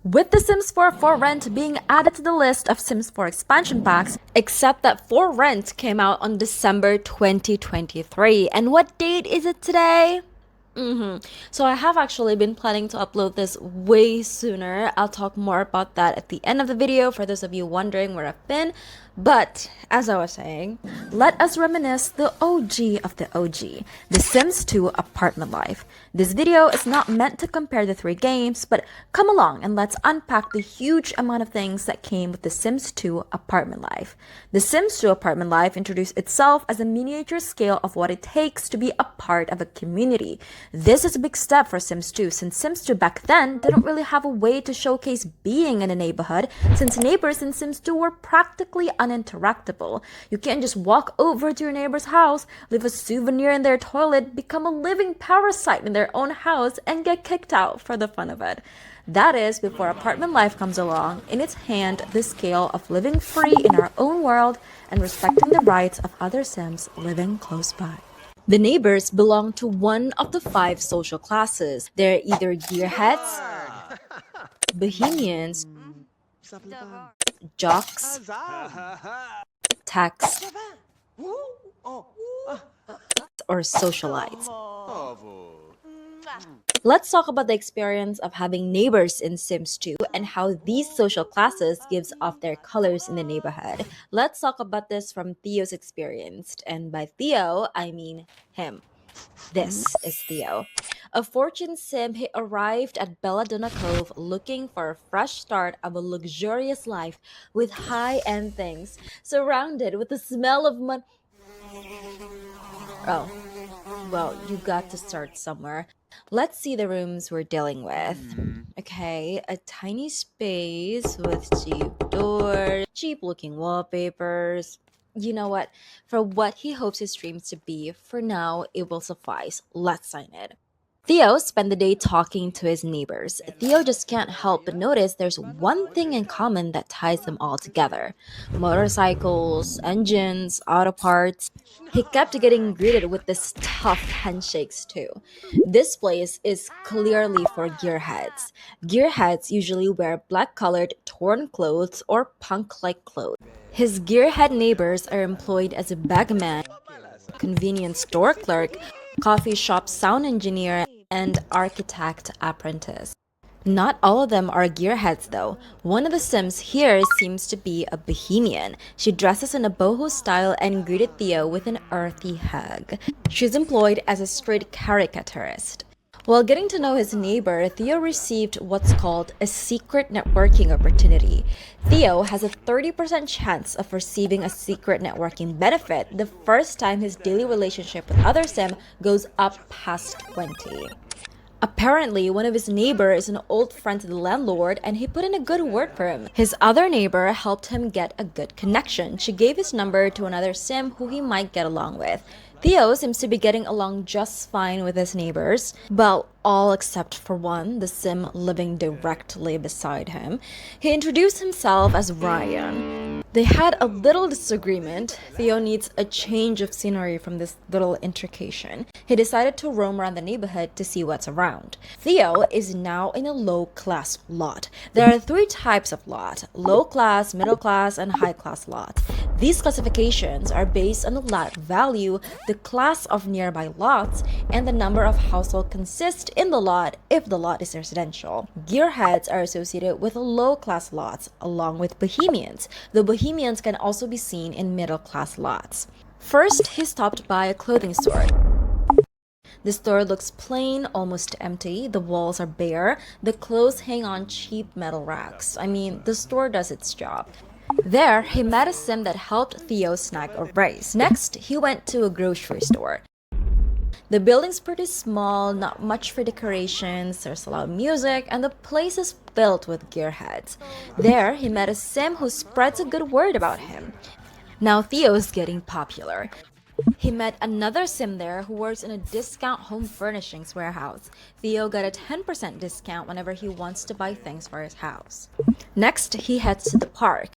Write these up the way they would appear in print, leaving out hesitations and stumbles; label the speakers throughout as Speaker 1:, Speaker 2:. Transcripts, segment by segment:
Speaker 1: With The Sims 4 For Rent being added to the list of Sims 4 expansion packs, except that For Rent came out on December 2023. And what date is it today? So I have actually been planning to upload this way sooner. I'll talk more about that at the end of the video for those of you wondering where I've been. But as I was saying, let us reminisce the OG of the OG, The Sims 2 Apartment Life. This video is not meant to compare the three games, but come along and let's unpack the huge amount of things that came with The Sims 2 Apartment Life. The Sims 2 Apartment Life introduced itself as a miniature scale of what it takes to be a part of a community. This is a big step for Sims 2 since Sims 2 back then didn't really have a way to showcase being in a neighborhood since neighbors in Sims 2 were practically uninteractable. You can't just walk over to your neighbor's house, leave a souvenir in their toilet, become a living parasite in their own house, and get kicked out for the fun of it. That is before Apartment Life comes along, in its hand the scale of living free in our own world and respecting the rights of other Sims living close by. The neighbors belong to one of the 5 social classes. They're either Gearheads, Bohemians, Jocks, Tax, or Socialites. Let's talk about the experience of having neighbors in Sims 2 and how these social classes gives off their colors in the neighborhood. Let's talk about this from Theo's experience, and by Theo, I mean him. This is Theo. A fortune sim, he arrived at Belladonna Cove looking for a fresh start of a luxurious life with high-end things, surrounded with the smell of Oh, well, you got to start somewhere. Let's see the rooms we're dealing with. Okay, a tiny space with cheap doors, cheap looking wallpapers. You know what? For what he hopes his dreams to be, for now, it will suffice. Let's sign it. Theo spent the day talking to his neighbors. Theo just can't help but notice there's one thing in common that ties them all together: motorcycles, engines, auto parts. He kept getting greeted with this tough handshakes too. This place is clearly for gearheads. Gearheads usually wear black colored torn clothes or punk like clothes. His gearhead neighbors are employed as a bagman, convenience store clerk, coffee shop sound engineer, and architect apprentice. Not all of them are gearheads though. One of the Sims here seems to be a bohemian. She dresses in a boho style and greeted Theo with an earthy hug. She's employed as a street caricaturist. While getting to know his neighbor, Theo received what's called a secret networking opportunity. Theo has a 30% chance of receiving a secret networking benefit the first time his daily relationship with other Sim goes up past 20. Apparently, one of his neighbors is an old friend to the landlord and he put in a good word for him. His other neighbor helped him get a good connection. She gave his number to another Sim who he might get along with. Theo seems to be getting along just fine with his neighbors. Well, all except for one, the Sim living directly beside him. He introduced himself as Ryan. They had a little disagreement. Theo needs a change of scenery from this little altercation. He decided to roam around the neighborhood to see what's around. Theo is now in a low-class lot. There are 3 types of lot: low-class, middle-class, and high-class lot. These classifications are based on the lot value, the class of nearby lots, and the number of households consist in the lot if the lot is residential. Gearheads are associated with low-class lots, along with Bohemians. The Bohemians can also be seen in middle-class lots. First, he stopped by a clothing store. The store looks plain, almost empty. The walls are bare. The clothes hang on cheap metal racks. I mean, the store does its job. There, he met a Sim that helped Theo snag a raise. Next, he went to a grocery store. The building's pretty small, not much for decorations, there's a lot of music, and the place is filled with gearheads. There, he met a Sim who spreads a good word about him. Now Theo's getting popular. He met another Sim there who works in a discount home furnishings warehouse. Theo got a 10% discount whenever he wants to buy things for his house. Next, he heads to the park.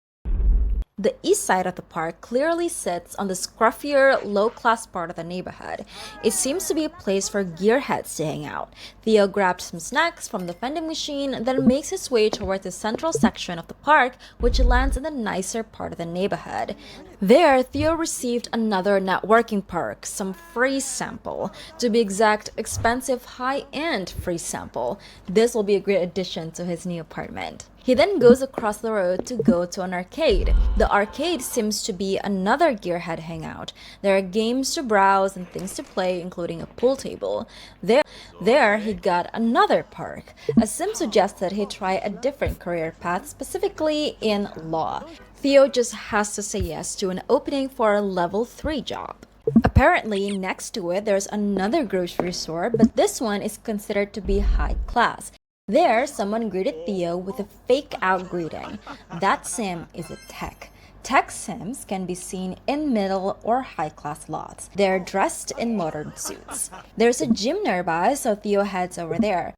Speaker 1: The east side of the park clearly sits on the scruffier, low-class part of the neighborhood. It seems to be a place for gearheads to hang out. Theo grabs some snacks from the vending machine, then makes his way towards the central section of the park, which lands in the nicer part of the neighborhood. There, Theo received another networking perk, some free sample. To be exact, expensive high-end free sample. This will be a great addition to his new apartment. He then goes across the road to go to an arcade. The arcade seems to be another gearhead hangout. There are games to browse and things to play, including a pool table. There he got another perk. A sim suggested he try a different career path, specifically in law. Theo just has to say yes to an opening for a level 3 job. Apparently, next to it, there's another grocery store, but this one is considered to be high class. There, someone greeted Theo with a fake-out greeting. That sim is a tech. Tech sims can be seen in middle or high-class lots. They're dressed in modern suits. There's a gym nearby, so Theo heads over there.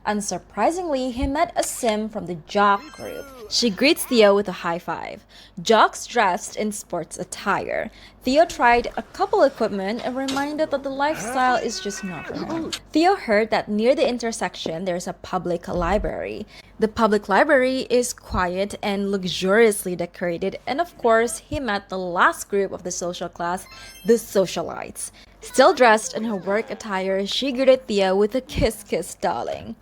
Speaker 1: Unsurprisingly, he met a sim from the Jock group. She greets Theo with a high five. Jocks dressed in sports attire. Theo tried a couple equipment and reminded that the lifestyle is just not for him. Theo heard that near the intersection there's a public library. The public library is quiet and luxuriously decorated, and of course, he met the last group of the social class, the Socialites. Still dressed in her work attire, she greeted Theo with a kiss kiss darling.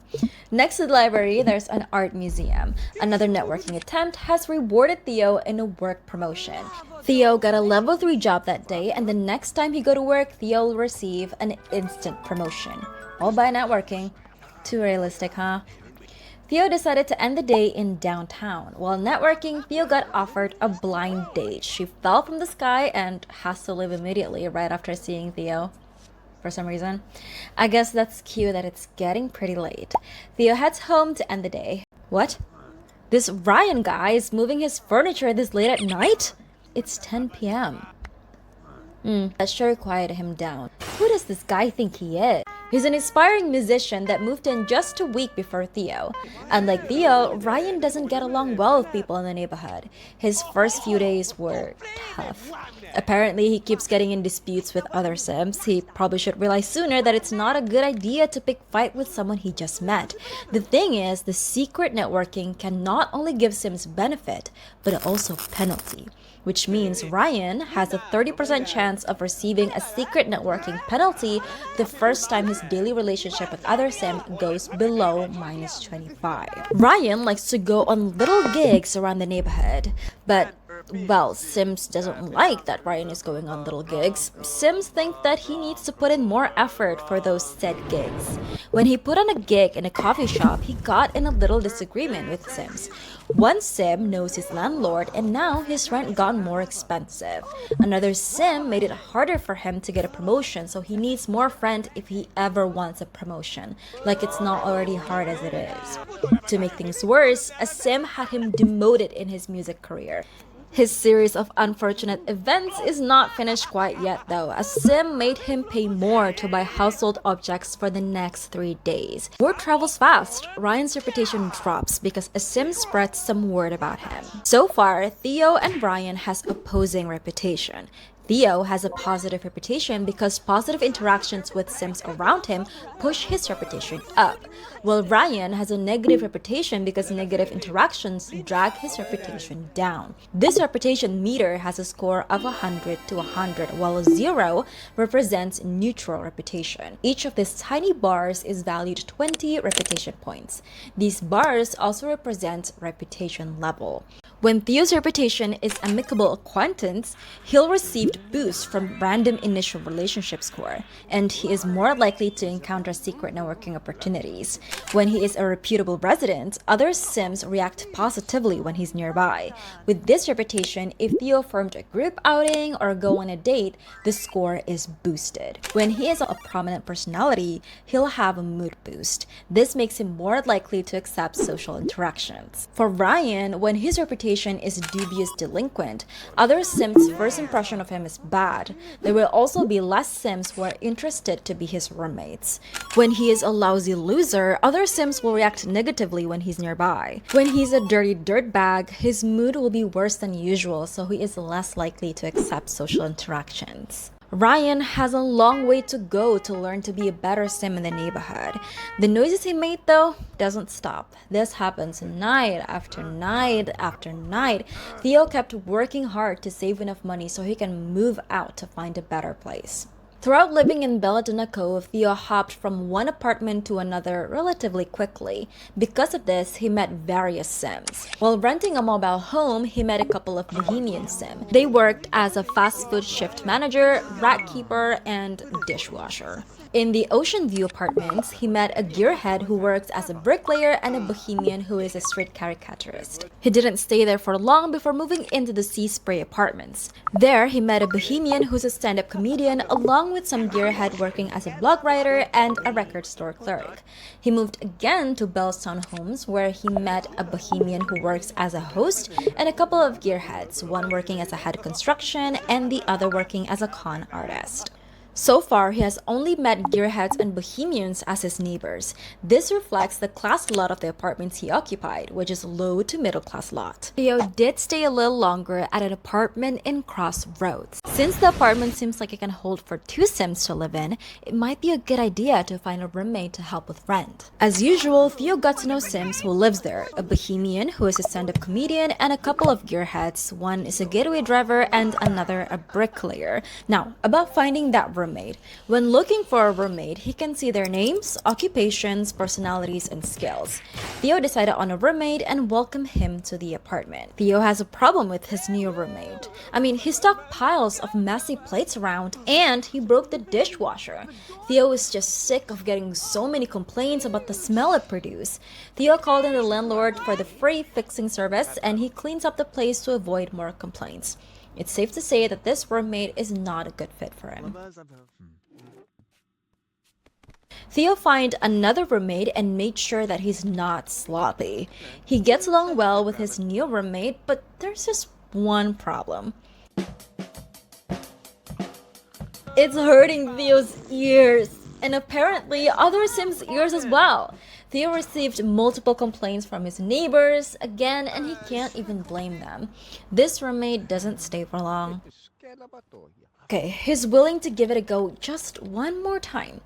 Speaker 1: Next to the library, there's an art museum. Another networking attempt has rewarded Theo in a work promotion. Theo got a level 3 job that day, and the next time he go to work, Theo will receive an instant promotion. All by networking. Too realistic, huh? Theo decided to end the day in downtown. While networking, Theo got offered a blind date. She fell from the sky and has to leave immediately right after seeing Theo. For some reason. I guess that's cute that it's getting pretty late. Theo heads home to end the day. What? This Ryan guy is moving his furniture this late at night? It's 10 p.m. That sure quieted him down. Who does this guy think he is? He's an inspiring musician that moved in just a week before Theo. Unlike Theo, Ryan doesn't get along well with people in the neighborhood. His first few days were tough. Apparently, he keeps getting in disputes with other sims. He probably should realize sooner that it's not a good idea to pick fight with someone he just met. The thing is, the secret networking can not only give sims benefit, but also penalty. Which means Ryan has a 30% chance of receiving a secret networking penalty the first time his daily relationship with other sim goes below -25. Ryan likes to go on little gigs around the neighborhood, but well, Sims doesn't like that Ryan is going on little gigs. Sims think that he needs to put in more effort for those said gigs. When he put on a gig in a coffee shop, he got in a little disagreement with Sims. One sim knows his landlord, and now his rent got more expensive. Another sim made it harder for him to get a promotion, so he needs more friends if he ever wants a promotion. Like it's not already hard as it is. To make things worse, a sim had him demoted in his music career. His series of unfortunate events is not finished quite yet though, as Sim made him pay more to buy household objects for the next 3 days. Word travels fast. Ryan's reputation drops because a Sim spreads some word about him. So far, Theo and Ryan has opposing reputation. Theo has a positive reputation because positive interactions with Sims around him push his reputation up, while Ryan has a negative reputation because negative interactions drag his reputation down. This reputation meter has a score of 100 to 100, while 0 represents neutral reputation. Each of these tiny bars is valued 20 reputation points. These bars also represent reputation level. When Theo's reputation is amicable acquaintance, he'll receive boost from random initial relationship score, and he is more likely to encounter secret networking opportunities. When he is a reputable resident, other Sims react positively when he's nearby. With this reputation, if Theo formed a group outing or go on a date, the score is boosted. When he is a prominent personality, he'll have a mood boost. This makes him more likely to accept social interactions. For Ryan, when his reputation is dubious delinquent, other Sims' first impression of him is is bad. There will also be less Sims who are interested to be his roommates. When he is a lousy loser, other Sims will react negatively when he's nearby. When he's a dirty dirtbag, his mood will be worse than usual, so he is less likely to accept social interactions. Ryan has a long way to go to learn to be a better Sim in the neighborhood. The noises he made, though, doesn't stop. This happens night after night after night. Theo kept working hard to save enough money so he can move out to find a better place. Throughout living in Belladonna Cove, Theo hopped from one apartment to another relatively quickly. Because of this, he met various Sims. While renting a mobile home, he met a couple of Bohemian Sims. They worked as a fast food shift manager, rat keeper, and dishwasher. In the Ocean View apartments, he met a gearhead who works as a bricklayer and a Bohemian who is a street caricaturist. He didn't stay there for long before moving into the Sea Spray apartments. There, he met a Bohemian who's a stand-up comedian along with some gearhead working as a blog writer and a record store clerk. He moved again to Bellstown Homes where he met a Bohemian who works as a host and a couple of gearheads, one working as a head construction and the other working as a con artist. So far, he has only met gearheads and Bohemians as his neighbors. This reflects the class lot of the apartments he occupied, which is low to middle class lot. Theo did stay a little longer at an apartment in Crossroads. Since the apartment seems like it can hold for 2 Sims to live in, it might be a good idea to find a roommate to help with rent. As usual, Theo got to know Sims who lives there, a Bohemian who is a stand-up comedian and a couple of gearheads. One is a getaway driver and another a bricklayer. Now, about finding that roommate. When looking for a roommate, he can see their names, occupations, personalities, and skills. Theo decided on a roommate and welcomed him to the apartment. Theo has a problem with his new roommate. He stuck piles of messy plates around and he broke the dishwasher. Theo is just sick of getting so many complaints about the smell it produced. Theo called in the landlord for the free fixing service and he cleans up the place to avoid more complaints. It's safe to say that this roommate is not a good fit for him. Theo found another roommate and made sure that he's not sloppy. He gets along well with his new roommate, but there's just one problem. It's hurting Theo's ears, and apparently other Sims' ears as well. Theo received multiple complaints from his neighbors again, and he can't even blame them. This roommate doesn't stay for long. Okay, he's willing to give it a go just one more time.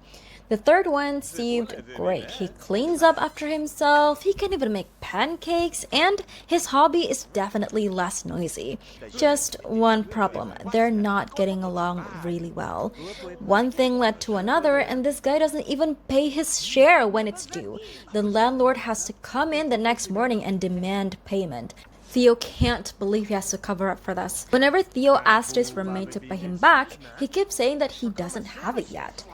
Speaker 1: The third one seemed great. He cleans up after himself, he can even make pancakes, and his hobby is definitely less noisy. Just one problem, they're not getting along really well. One thing led to another, and this guy doesn't even pay his share when it's due. The landlord has to come in the next morning and demand payment. Theo can't believe he has to cover up for this. Whenever Theo asked his roommate to pay him back, he keeps saying that he doesn't have it yet.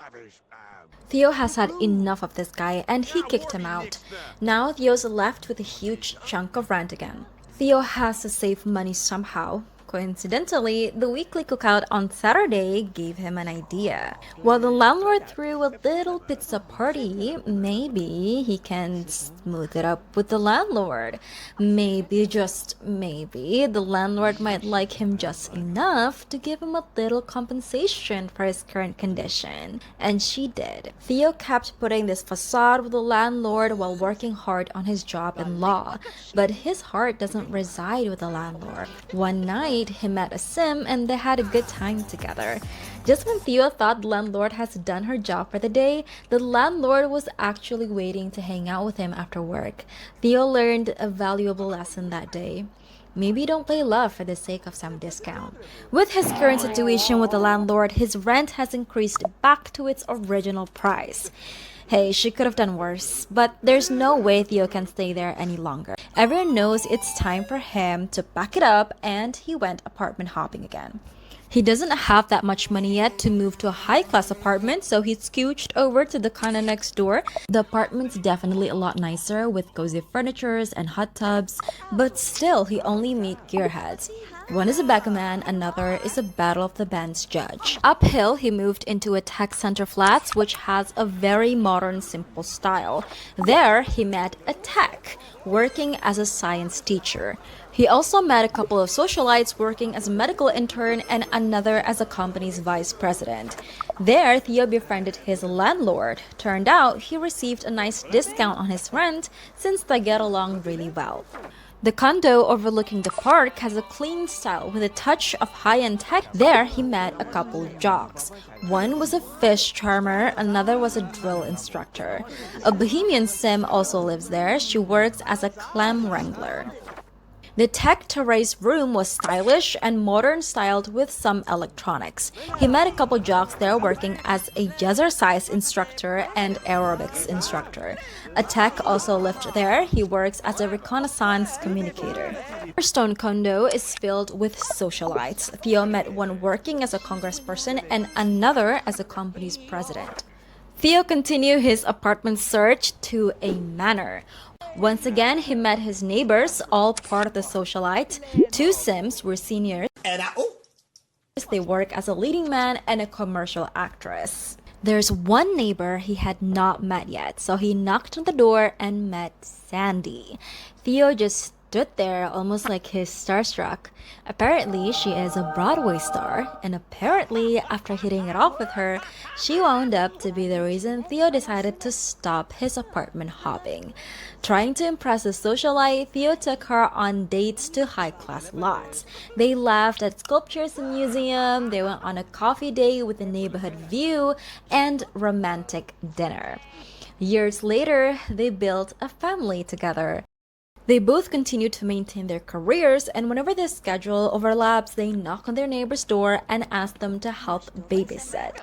Speaker 1: Theo has had enough of this guy and he kicked him out. Now Theo's left with a huge chunk of rent again. Theo has to save money somehow. Coincidentally, the weekly cookout on Saturday gave him an idea. While the landlord threw a little pizza party, maybe he can smooth it up with the landlord. Maybe, just maybe, the landlord might like him just enough to give him a little compensation for his current condition. And she did. Theo kept putting this facade with the landlord while working hard on his job in law. But his heart doesn't reside with the landlord. One night, he met a Sim and they had a good time together. Just when Theo thought the landlord has done her job for the day, the landlord was actually waiting to hang out with him after work. Theo learned a valuable lesson that day. Maybe don't play love for the sake of some discount. With his current situation with the landlord, his rent has increased back to its original price. Hey, she could have done worse, but there's no way Theo can stay there any longer. Everyone knows it's time for him to pack it up and he went apartment hopping again. He doesn't have that much money yet to move to a high-class apartment, so he scooched over to the kinda next door. The apartment's definitely a lot nicer with cozy furnitures and hot tubs, but still he only meet gearheads. One is a beggarman, another is a battle of the bands judge. Uphill, he moved into a tech center flats, which has a very modern, simple style. There, he met a tech working as a science teacher. He also met a couple of socialites working as a medical intern and another as a company's vice president. There, Theo befriended his landlord. Turned out, he received a nice discount on his rent since they get along really well. The condo overlooking the park has a clean style with a touch of high-end tech. There, he met a couple of jocks. One was a fish charmer, another was a drill instructor. A Bohemian sim also lives there. She works as a clam wrangler. The tech terrace room was stylish and modern styled with some electronics. He met a couple jocks there working as a jazzercise instructor and aerobics instructor. A tech also lived there. He works as a reconnaissance communicator. Our stone condo is filled with socialites. Theo met one working as a congressperson and another as a company's president. Theo continued his apartment search to a manor. Once again, he met his neighbors, all part of the socialite. Two Sims were seniors. They work as a leading man and a commercial actress. There's one neighbor he had not met yet, so he knocked on the door and met Sandy. Theo just stood there almost like he's starstruck. Apparently, she is a Broadway star, and apparently, after hitting it off with her, she wound up to be the reason Theo decided to stop his apartment hopping. Trying to impress a socialite, Theo took her on dates to high-class lots. They laughed at sculptures in museum, they went on a coffee date with a neighborhood view, and romantic dinner. Years later, they built a family together. They both continue to maintain their careers, and whenever their schedule overlaps, they knock on their neighbor's door and ask them to help babysit.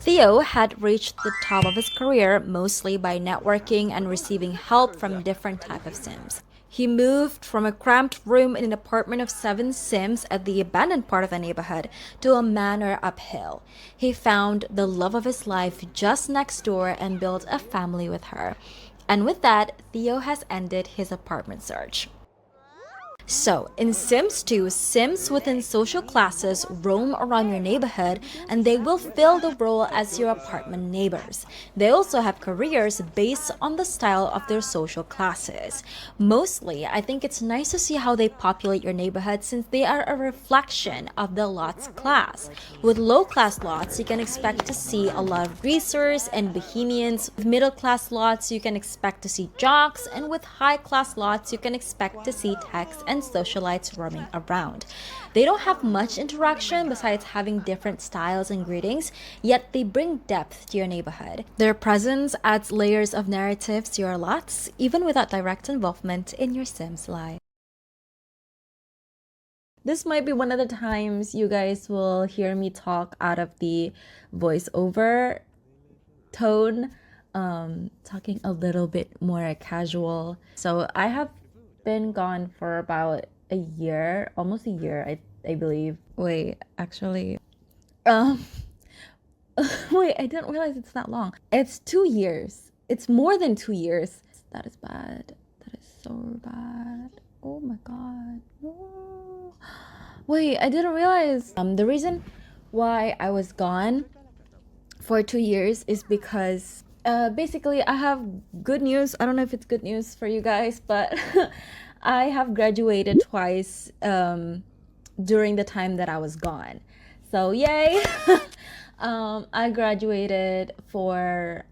Speaker 1: Theo had reached the top of his career mostly by networking and receiving help from different types of Sims. He moved from a cramped room in an apartment of 7 Sims at the abandoned part of the neighborhood to a manor uphill. He found the love of his life just next door and built a family with her. And with that, Theo has ended his apartment search. So, in Sims 2, Sims within social classes roam around your neighborhood and they will fill the role as your apartment neighbors. They also have careers based on the style of their social classes. Mostly, I think it's nice to see how they populate your neighborhood since they are a reflection of the lot's class. With low-class lots, you can expect to see a lot of greasers and Bohemians. With middle-class lots, you can expect to see jocks, and with high-class lots, you can expect to see techs and socialites roaming around. They don't have much interaction besides having different styles and greetings, yet they bring depth to your neighborhood. Their presence adds layers of narratives to your lots, even without direct involvement in your Sims life. This might be one of the times you guys will hear me talk out of the voiceover tone, talking a little bit more casual. So I have been gone for about a year, almost a year, I believe. Wait, actually, wait, I didn't realize it's that long. It's 2 years. It's more than 2 years. That is bad. That is so bad. Oh my god. No. Wait, I didn't realize. The reason why I was gone for 2 years is because basically I have good news. I don't know if it's good news for you guys, but I have graduated twice during the time that I was gone. So yay! I graduated for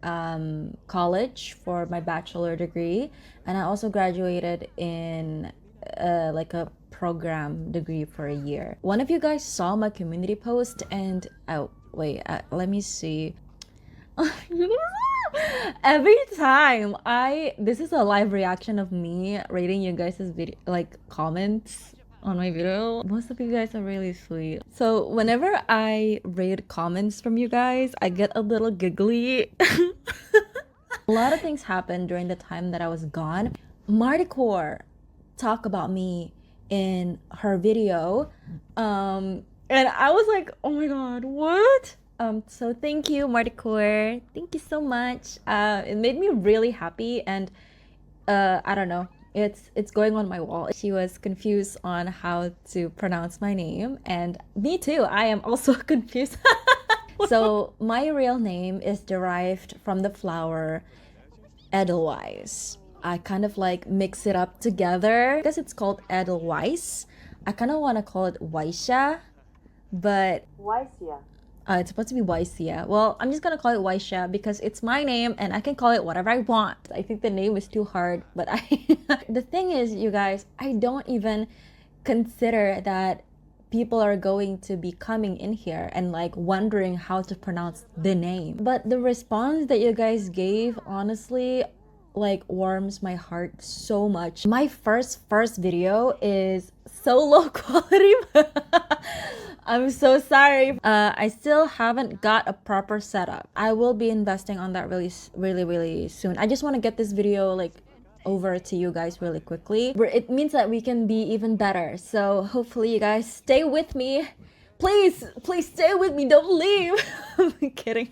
Speaker 1: college for my bachelor degree, and I also graduated in like a program degree for a year. One of you guys saw my community post, and oh wait, let me see. Every time this is a live reaction of me reading you guys' video, like comments on my video. Most of you guys are really sweet. So whenever I read comments from you guys, I get a little giggly. A lot of things happened during the time that I was gone. Martycore talked about me in her video, and I was like, oh my god, what? So thank you, Martycore. Thank you so much. It made me really happy, and I don't know. It's going on my wall. She was confused on how to pronounce my name, and me too. I am also confused. So my real name is derived from the flower Edelweiss. I kind of like mix it up together because it's called Edelweiss. I kind of want to call it Waisha, but it's supposed to be Waisia. Well, I'm just gonna call it Waisha because it's my name and I can call it whatever I want. I think the name is too hard, but the thing is, you guys, I don't even consider that people are going to be coming in here and like wondering how to pronounce the name. But the response that you guys gave, honestly, like warms my heart so much. My first video is so low quality. I'm so sorry. I still haven't got a proper setup. I will be investing on that really soon. I just want to get this video like over to you guys really quickly. It means that we can be even better. So hopefully you guys stay with me. Please stay with me. Don't leave. I'm kidding.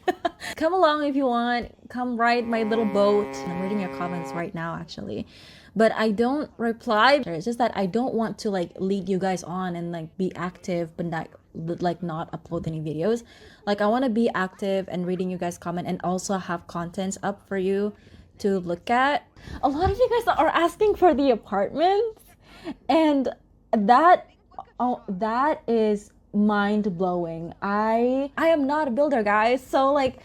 Speaker 1: Come along if you want. Come ride my little boat. I'm reading your comments right now, actually. But I don't reply. It's just that I don't want to like lead you guys on and like be active, but not upload any videos. Like I want to be active and reading you guys comment and also have contents up for you to look at. A lot of you guys are asking for the apartments, and that is mind-blowing. I am not a builder, guys, so like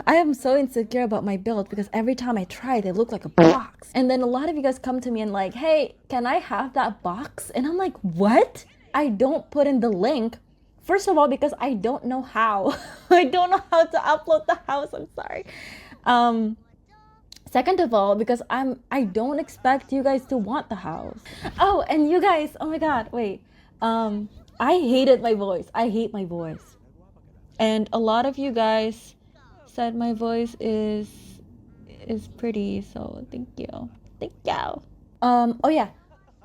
Speaker 1: I am so insecure about my build because every time I try they look like a box, and then a lot of you guys come to me and like, hey, can I have that box? And I'm like, what? I don't put in the link, first of all, because I don't know how. I don't know how to upload the house. I'm sorry. Second of all, because I don't expect you guys to want the house. Oh, and you guys, oh my god, wait. I hated my voice. I hate my voice. And a lot of you guys said my voice is pretty, so thank you. Thank you. Oh yeah.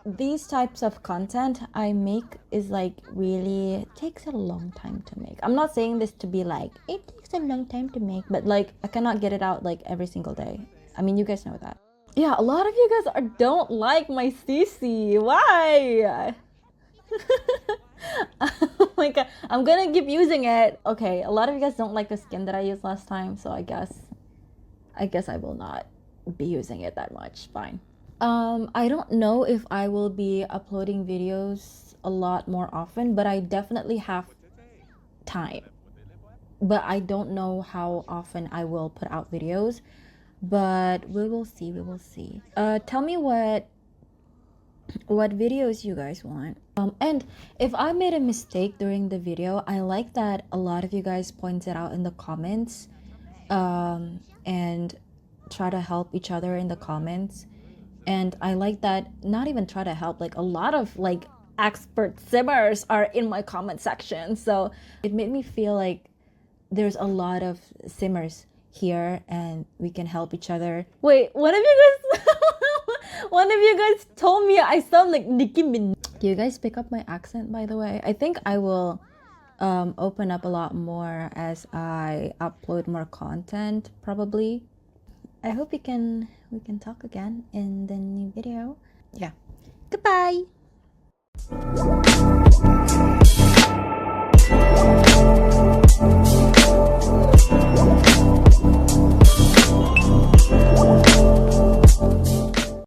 Speaker 1: These types of content I make is like really takes a long time to make. I'm not saying this to be like it takes a long time to make, but like I cannot get it out like every single day. I mean, you guys know that. Yeah, a lot of you guys don't like my CC. Why? Oh my god, I'm gonna keep using it. Okay, a lot of you guys don't like the skin that I used last time, so I guess I will not be using it that much. Fine. I don't know if I will be uploading videos a lot more often, but I definitely have time. But I don't know how often I will put out videos, but we will see. Tell me what videos you guys want. And if I made a mistake during the video, I like that a lot of you guys pointed out in the comments, and try to help each other in the comments. And I like that, not even try to help, like a lot of like expert simmers are in my comment section. So it made me feel like there's a lot of simmers here and we can help each other. Wait, one of you guys told me I sound like Nicki Minaj. Do you guys pick up my accent, by the way? I think I will open up a lot more as I upload more content, probably. I hope we can talk again in the new video. Yeah. Goodbye.